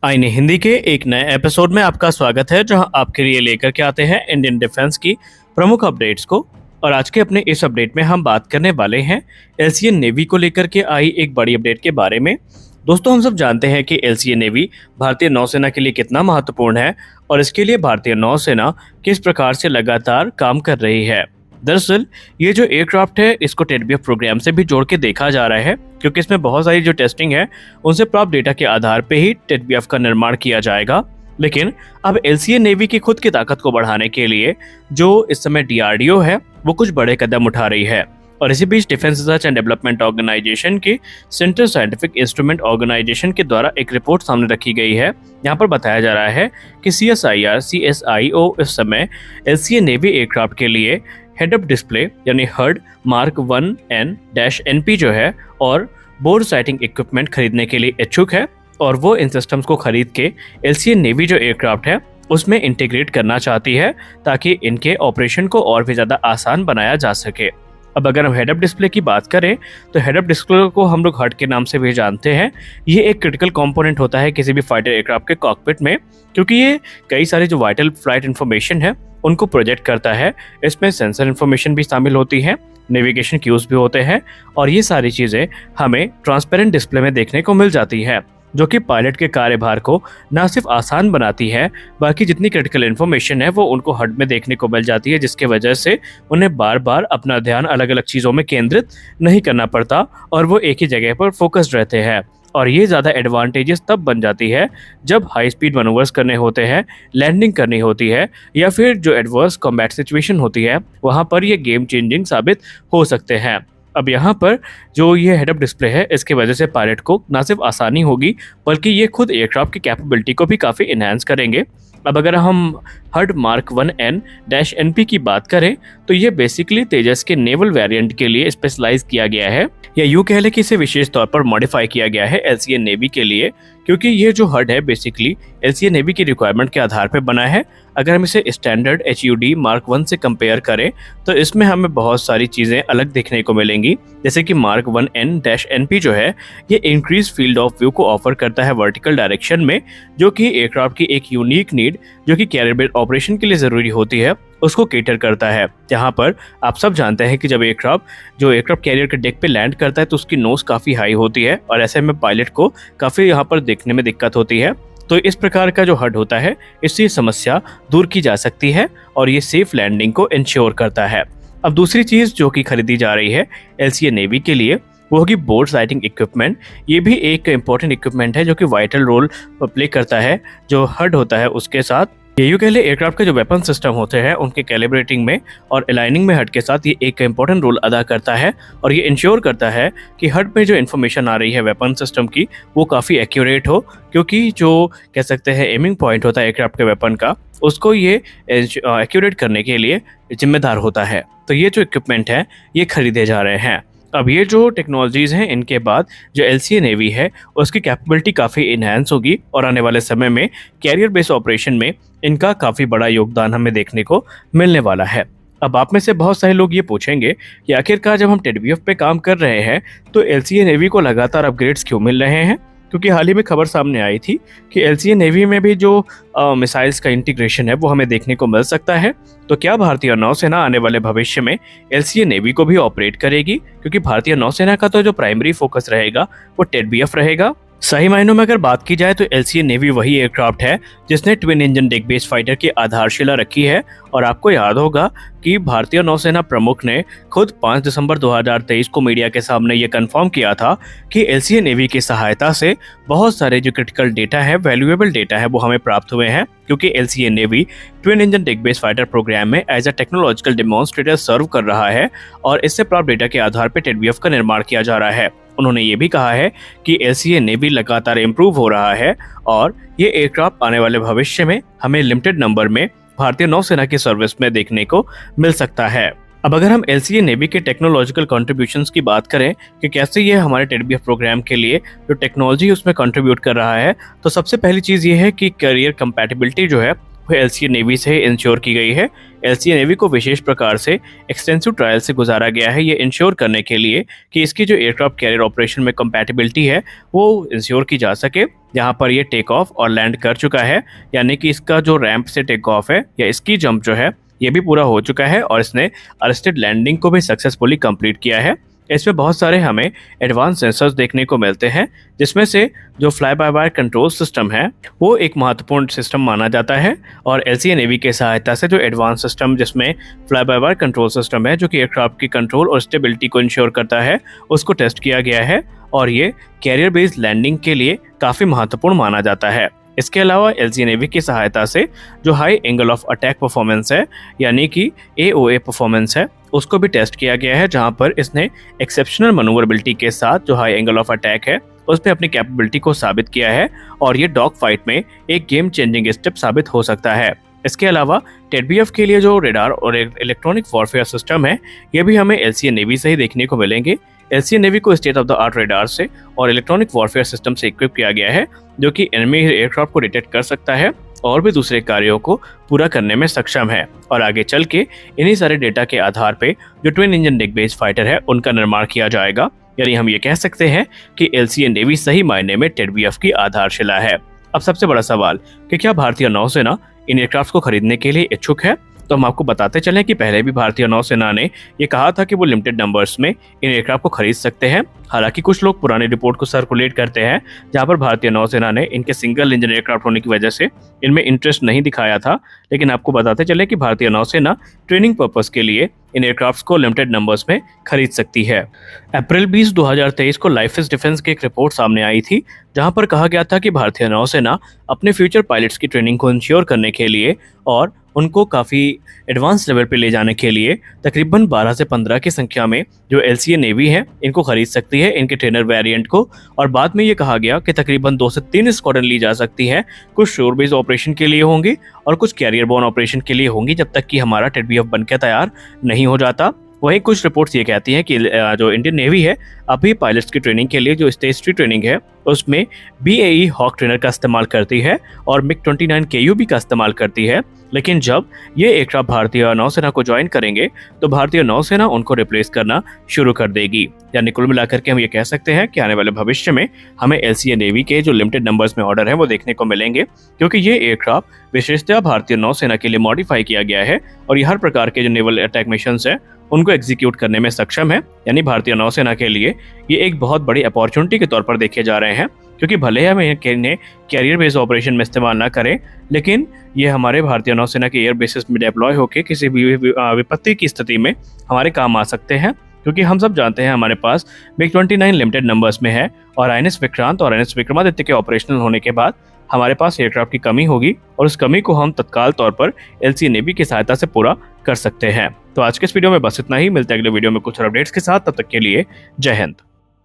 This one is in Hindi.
आईने हिंदी के एक नए एपिसोड में आपका स्वागत है, जहां आपके लिए लेकर के आते हैं इंडियन डिफेंस की प्रमुख अपडेट्स को। और आज के अपने इस अपडेट में हम बात करने वाले हैं एलसीए नेवी को लेकर के आई एक बड़ी अपडेट के बारे में। दोस्तों, हम सब जानते हैं कि एलसीए नेवी भारतीय नौसेना के लिए कितना महत्वपूर्ण है और इसके लिए भारतीय नौसेना किस प्रकार से लगातार काम कर रही है। दरअसल ये जो एयरक्राफ्ट है, इसको टेडबीएफ प्रोग्राम से भी जोड़ के देखा जा रहा है, क्योंकि इसमें बहुत सारी जो टेस्टिंग है उनसे प्राप्त डेटा के आधार पे ही टेडबीएफ का निर्माण किया जाएगा। लेकिन अब एलसीए नेवी की खुद की ताकत को बढ़ाने के लिए जो इस समय डीआरडीओ है वो कुछ बड़े कदम उठा रही है। और इसी बीच defence research and development organisation के सेंट्रल साइंटिफिक इंस्ट्रूमेंट ऑर्गेनाइजेशन के द्वारा एक रिपोर्ट सामने रखी गई है। यहाँ पर बताया जा रहा है कि CSIRO इस समय एलसीए नेवी एयरक्राफ्ट के लिए हेड अप डिस्प्ले यानी हर्ड मार्क 1N-NP जो है और बोर्ड साइटिंग इक्विपमेंट खरीदने के लिए इच्छुक है, और वो इन सिस्टम्स को खरीद के एलसीए नेवी जो एयरक्राफ्ट है उसमें इंटीग्रेट करना चाहती है, ताकि इनके ऑपरेशन को और भी ज़्यादा आसान बनाया जा सके। अब अगर हम हेड अप डिस्प्ले की बात करें तो हेड अप डिस्प्ले को हम लोग हर्ड के नाम से भी जानते हैं। ये एक क्रिटिकल कंपोनेंट होता है किसी भी फाइटर एयरक्राफ्ट के कॉकपिट में, क्योंकि ये कई सारे जो वाइटल फ्लाइट इन्फॉर्मेशन है उनको प्रोजेक्ट करता है। इसमें सेंसर इन्फॉर्मेशन भी शामिल होती है, नेविगेशन क्यूज भी होते हैं, और ये सारी चीज़ें हमें ट्रांसपेरेंट डिस्प्ले में देखने को मिल जाती है, जो कि पायलट के कार्यभार को न सिर्फ आसान बनाती है, बाकी जितनी क्रिटिकल इन्फॉर्मेशन है वो उनको हर्ड में देखने को मिल जाती है, जिसके वजह से उन्हें बार बार अपना ध्यान अलग अलग चीज़ों में केंद्रित नहीं करना पड़ता और वो एक ही जगह पर फोकस्ड रहते हैं। और ये ज़्यादा एडवांटेजेस तब बन जाती है जब हाई स्पीड मैनूवर्स करने होते हैं, लैंडिंग करनी होती है, या फिर जो एडवर्स कॉम्बैट सिचुएशन होती है वहाँ पर ये गेम चेंजिंग साबित हो सकते हैं। अब यहाँ पर जो ये हेड अप डिस्प्ले है, इसके वजह से पायलट को ना सिर्फ आसानी होगी बल्कि ये खुद एयरक्राफ्ट की कैपेबिलिटी को भी काफ़ी इन्हांस करेंगे। अब अगर हम हर्ड मार्क 1N-NP की बात करें तो ये बेसिकली तेजस के नेवल वेरिएंट के लिए स्पेशलाइज किया गया है, या यूँ कह लें कि इसे विशेष तौर पर मॉडिफाई किया गया है एलसीए नेवी के लिए, क्योंकि ये जो हर्ड है बेसिकली एलसीए नेवी की रिक्वायरमेंट के आधार पर बना है। अगर हम इसे स्टैंडर्ड HUD मार्क 1 से कंपेयर करें तो इसमें हमें बहुत सारी चीज़ें अलग देखने को मिलेंगी, जैसे कि मार्क 1N-NP जो है ये इंक्रीज फील्ड ऑफ व्यू को ऑफर करता है वर्टिकल डायरेक्शन में, जो कि एयरक्राफ्ट की एक यूनिक नीड जो कि कैरियर ऑपरेशन के लिए ज़रूरी होती है उसको केटर करता है। यहाँ पर आप सब जानते हैं कि जब एयरक्राफ्ट कैरियर के डेक पे लैंड करता है तो उसकी नोज काफ़ी हाई होती है, और ऐसे में पायलट को काफ़ी यहाँ पर देखने में दिक्कत होती है। तो इस प्रकार का जो हर्ड होता है इससे समस्या दूर की जा सकती है और ये सेफ लैंडिंग को इंश्योर करता है। अब दूसरी चीज़ जो कि खरीदी जा रही है एलसीए नेवी के लिए वो होगी बोर्ड साइटिंग इक्विपमेंट। ये भी एक इम्पॉर्टेंट इक्विपमेंट है जो कि वाइटल रोल प्ले करता है जो हर्ड होता है उसके साथ। ये यूँ कह ले एयरक्राफ्ट के जो वेपन सिस्टम होते हैं उनके कैलिब्रेटिंग में और अलाइनिंग में हर्ड के साथ ये एक इम्पॉर्टेंट रोल अदा करता है, और ये इंश्योर करता है कि हर्ड में जो इन्फॉर्मेशन आ रही है वेपन सिस्टम की वो काफ़ी एक्यूरेट हो, क्योंकि जो कह सकते हैं एमिंग पॉइंट होता है एयरक्राफ्ट के वेपन का उसको ये एक्यूरेट करने के लिए जिम्मेदार होता है। तो ये जो इक्विपमेंट है ये खरीदे जा रहे हैं। अब ये जो टेक्नोलॉजीज़ हैं इनके बाद जो एलसीए नेवी है उसकी कैपेबिलिटी काफ़ी इन्हांस होगी, और आने वाले समय में कैरियर बेस्ड ऑपरेशन में इनका काफ़ी बड़ा योगदान हमें देखने को मिलने वाला है। अब आप में से बहुत सारे लोग ये पूछेंगे कि आखिरकार जब हम टेडबीएफ पे काम कर रहे हैं तो एलसीए नेवी को लगातार अपग्रेड्स क्यों मिल रहे हैं, क्योंकि हाल ही में खबर सामने आई थी कि एलसीए नेवी में भी जो मिसाइल्स का इंटीग्रेशन है वो हमें देखने को मिल सकता है। तो क्या भारतीय नौसेना आने वाले भविष्य में एलसीए नेवी को भी ऑपरेट करेगी, क्योंकि भारतीय नौसेना का तो जो प्राइमरी फोकस रहेगा वो टेडबीएफ रहेगा। सही मायनों में अगर बात की जाए तो एलसीए नेवी वही एयरक्राफ्ट है जिसने twin engine deck based fighter की आधारशिला रखी है, और आपको याद होगा कि भारतीय नौसेना प्रमुख ने खुद 5 दिसंबर 2023 को मीडिया के सामने ये कंफर्म किया था कि एलसीए नेवी की सहायता से बहुत सारे जो क्रिटिकल डेटा है, वैल्यूएबल डेटा है, वो हमें प्राप्त हुए हैं, क्योंकि LCA navy twin engine deck based fighter programme में as a technological demonstrator serve कर रहा है, और इससे प्राप्त डेटा के आधार पर टेडबीएफ का निर्माण किया जा रहा है। उन्होंने ये भी कहा है कि एलसीए नेवी लगातार इम्प्रूव हो रहा है, और ये एयरक्राफ्ट आने वाले भविष्य में हमें लिमिटेड नंबर में भारतीय नौसेना की सर्विस में देखने को मिल सकता है। अब अगर हम एलसीए नेवी के टेक्नोलॉजिकल कंट्रीब्यूशंस की बात करें कि कैसे ये हमारे टेडबीएफ प्रोग्राम के लिए जो टेक्नोलॉजी उसमें कंट्रीब्यूट कर रहा है, तो सबसे पहली चीज़ ये है कि कैरियर कंपैटिबिलिटी जो है वह एलसीए नेवी से इंश्योर की गई है। एलसीए नेवी को विशेष प्रकार से एक्सटेंसिव ट्रायल से गुजारा गया है ये इंश्योर करने के लिए कि इसकी जो एयरक्राफ्ट कैरियर ऑपरेशन में कंपैटिबिलिटी है वो इंश्योर की जा सके। यहाँ पर ये टेक ऑफ और लैंड कर चुका है, यानी कि इसका जो रैंप से टेक ऑफ है या इसकी जंप जो है ये भी पूरा हो चुका है और इसने अरेस्टेड लैंडिंग को भी सक्सेसफुली कंप्लीट किया है। इसमें बहुत सारे हमें एडवांस सेंसर्स देखने को मिलते हैं, जिसमें से जो fly by wire control system है वो एक महत्वपूर्ण सिस्टम माना जाता है। और एलसीए नेवी के सहायता से जो एडवांस सिस्टम जिसमें fly by wire control system है जो कि एयरक्राफ्ट की कंट्रोल और स्टेबिलिटी को इंश्योर करता है, उसको टेस्ट किया गया है और ये कैरियर बेस्ड लैंडिंग के लिए काफ़ी महत्वपूर्ण माना जाता है। इसके अलावा एलसीए नेवी की सहायता से जो high angle of attack performance है यानी कि AOA परफॉर्मेंस है उसको भी टेस्ट किया गया है, जहां पर इसने एक्सेप्शनल मनूवरेबिलिटी के साथ जो हाई एंगल ऑफ अटैक है उस पर अपनी कैपेबिलिटी को साबित किया है और ये डॉग फाइट में एक गेम चेंजिंग स्टेप साबित हो सकता है। इसके अलावा टेडबीएफ के लिए जो रेडार और इलेक्ट्रॉनिक वॉरफेयर सिस्टम है ये भी हमें एलसीए नेवी से ही देखने को मिलेंगे। एलसीए नेवी को state of the art radar से और इलेक्ट्रॉनिक वॉरफेयर सिस्टम से इक्विप किया गया है जो कि एनिमी एयरक्राफ्ट को डिटेक्ट कर सकता है और भी दूसरे कार्यों को पूरा करने में सक्षम है। और आगे चल के इन्हीं सारे डेटा के आधार पे जो ट्विन इंजन डिग बेस्ड फाइटर है उनका निर्माण किया जाएगा। यानी हम ये कह सकते हैं कि एलसीए नेवी सही मायने में टेडबीएफ की आधारशिला है। अब सबसे बड़ा सवाल कि क्या भारतीय नौसेना इन एयरक्राफ्ट को खरीदने के लिए इच्छुक है? तो हम आपको बताते चलें कि पहले भी भारतीय नौसेना ने ये कहा था कि वो लिमिटेड नंबर्स में इन एयरक्राफ्ट को खरीद सकते हैं। हालांकि कुछ लोग पुरानी रिपोर्ट को सर्कुलेट करते हैं जहां पर भारतीय नौसेना ने इनके सिंगल इंजन एयरक्राफ्ट होने की वजह से इनमें इंटरेस्ट नहीं दिखाया था, लेकिन आपको बताते चले कि भारतीय नौसेना ट्रेनिंग पर्पस के लिए इन एयरक्राफ्ट को लिमिटेड नंबर्स में खरीद सकती है। अप्रैल 20, 2023 को लाइफ इज डिफेंस की एक रिपोर्ट सामने आई थी जहां पर कहा गया था कि भारतीय नौसेना अपने फ्यूचर पायलट्स की ट्रेनिंग को इंश्योर करने के लिए और उनको काफ़ी एडवांस लेवल पे ले जाने के लिए तकरीबन 12 से 15 की संख्या में जो एलसीए नेवी है इनको खरीद सकती है, इनके ट्रेनर वेरिएंट को। और बाद में ये कहा गया कि तकरीबन 2 से 3 स्क्वाड्रन ली जा सकती है, कुछ शोर बेस्ड ऑपरेशन के लिए होंगी और कुछ कैरियर बोर्न ऑपरेशन के लिए होंगी जब तक कि हमारा टेडबीएफ बनकर तैयार नहीं हो जाता। वहीं कुछ रिपोर्ट्स ये कहती हैं कि जो इंडियन नेवी है अभी पायलट्स की ट्रेनिंग के लिए जो स्टेज 3 ट्रेनिंग है उसमें BAE हॉक ट्रेनर का इस्तेमाल करती है और MiG-29 KUB का इस्तेमाल करती है। लेकिन जब ये एयरक्राफ्ट भारतीय नौसेना को ज्वाइन करेंगे तो भारतीय नौसेना उनको रिप्लेस करना शुरू कर देगी। यानी कुल मिलाकर के हम ये कह सकते हैं कि आने वाले भविष्य में हमें एलसीए नेवी के जो लिमिटेड नंबर्स में ऑर्डर है वो देखने को मिलेंगे, क्योंकि ये एयरक्राफ्ट विशेषतः भारतीय नौसेना के लिए मॉडिफाई किया गया है और ये हर प्रकार के जो नेवल अटैक मिशन है उनको एग्जीक्यूट करने में सक्षम है। यानी भारतीय नौसेना के लिए ये एक बहुत बड़ी अपॉर्चुनिटी के तौर पर देखे जा रहे हैं, क्योंकि भले हम इन्हें कैरियर बेस्ड ऑपरेशन में इस्तेमाल ना करें, लेकिन ये हमारे भारतीय नौसेना के एयर बेसिस में डिप्लॉय होकर किसी भी विपत्ति की स्थिति में हमारे काम आ सकते हैं। क्योंकि हम सब जानते हैं हमारे पास MiG-29 लिमिटेड नंबर्स में है और INS विक्रांत और INS विक्रमादित्य के ऑपरेशनल होने के बाद हमारे पास एयरक्राफ्ट की कमी होगी और उस कमी को हम तत्काल तौर पर एलसीए नेवी की सहायता से पूरा कर सकते हैं। तो आज के इस वीडियो में बस इतना ही। मिलते हैं अगले वीडियो में कुछ और अपडेट्स के साथ, तब तक के लिए जय हिंद।